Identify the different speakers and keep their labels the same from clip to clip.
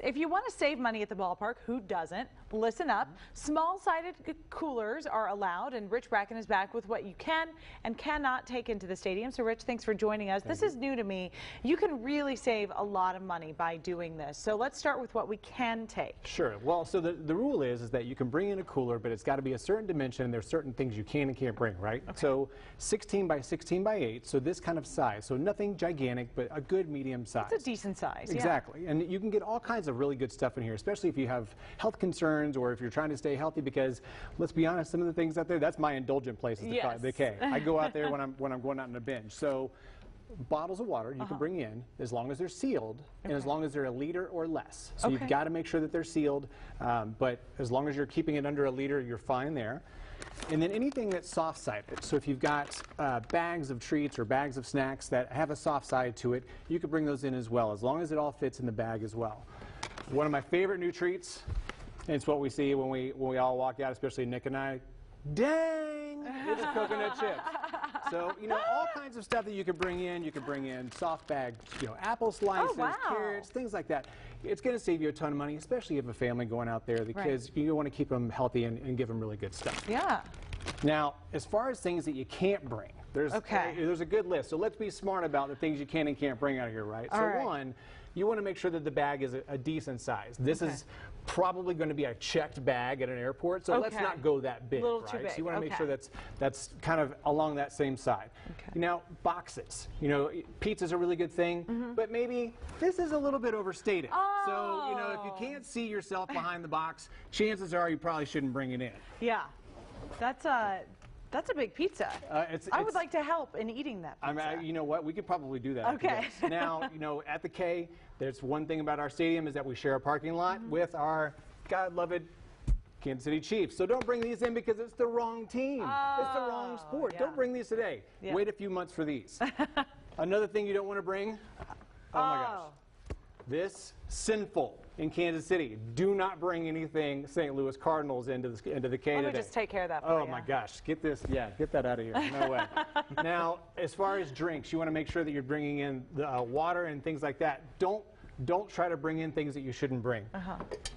Speaker 1: If you want to save money at the ballpark, who doesn't? Listen up. Small-sided coolers are allowed, and Rich Bracken is back with what you can and cannot take into the stadium. So, Rich, thanks for joining us. This is new to me. You can really save a lot of money by doing this. So let's start with what we can take.
Speaker 2: Sure. Well, so the rule is that you can bring in a cooler, but it's got to be a certain dimension, and there's certain things you can and can't bring, right? Okay. So 16 by 16 by 8, so this kind of size. So nothing gigantic, but a good medium size.
Speaker 1: It's a decent size.
Speaker 2: Exactly.
Speaker 1: Yeah.
Speaker 2: And you can get all kinds of really good stuff in here, especially if you have health concerns or if you're trying to stay healthy, because let's be honest, some of the things out there, that's my indulgent place, is the K. I go out there when I'm going out on a binge. So bottles of water you can bring in as long as they're sealed and as long as they're a liter or less. So you've got to make sure that they're sealed, but as long as you're keeping it under a liter, you're fine there. And then anything that's soft-sided, so if you've got bags of treats or bags of snacks that have a soft side to it, you could bring those in as well, as long as it all fits in the bag as well. One of my favorite new treats, and it's what we see when we all walk out, especially Nick and I, dang, it's coconut chips. So, you know, all kinds of stuff that you can bring in. You can bring in soft bag, apple slices, carrots, things like that. It's going to save you a ton of money, especially if you have a family going out there. The kids, you want to keep them healthy and give them really good stuff.
Speaker 1: Yeah.
Speaker 2: Now, as far as things that you can't bring, there's a good list. So let's be smart about the things you can and can't bring out of here, right? One, you want to make sure that the bag is a decent size. This is probably going to be a checked bag at an airport, so let's not go that big,
Speaker 1: too big.
Speaker 2: So you want to make sure that's kind of along that same side. Now, boxes. Pizza's a really good thing, but maybe this is a little bit overstated. So, if you can't see yourself behind the box, chances are you probably shouldn't bring it in.
Speaker 1: Yeah. That's a big pizza. I would like to help in eating that pizza.
Speaker 2: You know what? We could probably do that.
Speaker 1: Okay.
Speaker 2: Now, at the K, there's one thing about our stadium is that we share a parking lot with our God-loved Kansas City Chiefs. So don't bring these in because it's the wrong team. It's the wrong sport. Don't bring these today. Wait a few months for these. Another thing you don't want to bring, oh my gosh. This sinful in Kansas City. Do not bring anything St. Louis Cardinals into the K today.
Speaker 1: Let me just take care of that for you.
Speaker 2: Oh my gosh, get that out of here. No way. Now, as far as drinks, you want to make sure that you're bringing in the water and things like that. Don't try to bring in things that you shouldn't bring.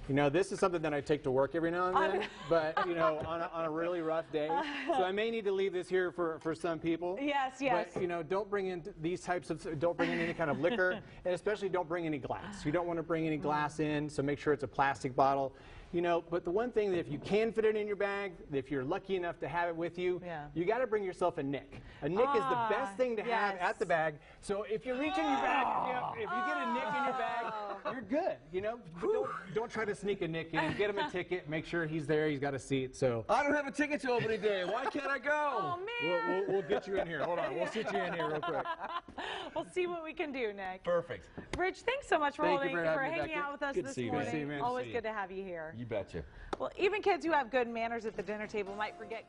Speaker 2: This is something that I take to work every now and then, but on a really rough day. So I may need to leave this here for some people.
Speaker 1: Yes.
Speaker 2: But don't bring in don't bring in any kind of liquor, and especially don't bring any glass. You don't want to bring any glass in, so make sure it's a plastic bottle. But the one thing that if you can fit it in your bag, if you're lucky enough to have it with you, you got to bring yourself a Nick. A Nick is the best thing to have at the bag. So if you reach in your bag, if you get a Nick in your bag, you're good. Don't try to sneak a Nick in. Get him a ticket. Make sure he's there. He's got a seat. So
Speaker 3: I don't have a ticket to opening day. Why can't I go?
Speaker 1: Oh man.
Speaker 2: We'll get you in here. Hold on. We'll sit you in here real quick.
Speaker 1: We'll see what we can do, Nick.
Speaker 3: Perfect.
Speaker 1: Rich, thanks so much for hanging out with us
Speaker 3: Good
Speaker 1: this
Speaker 3: to
Speaker 1: morning.
Speaker 3: see you, man.
Speaker 1: Always good to have you here.
Speaker 3: You betcha.
Speaker 1: Well, even kids who have good manners at the dinner table might forget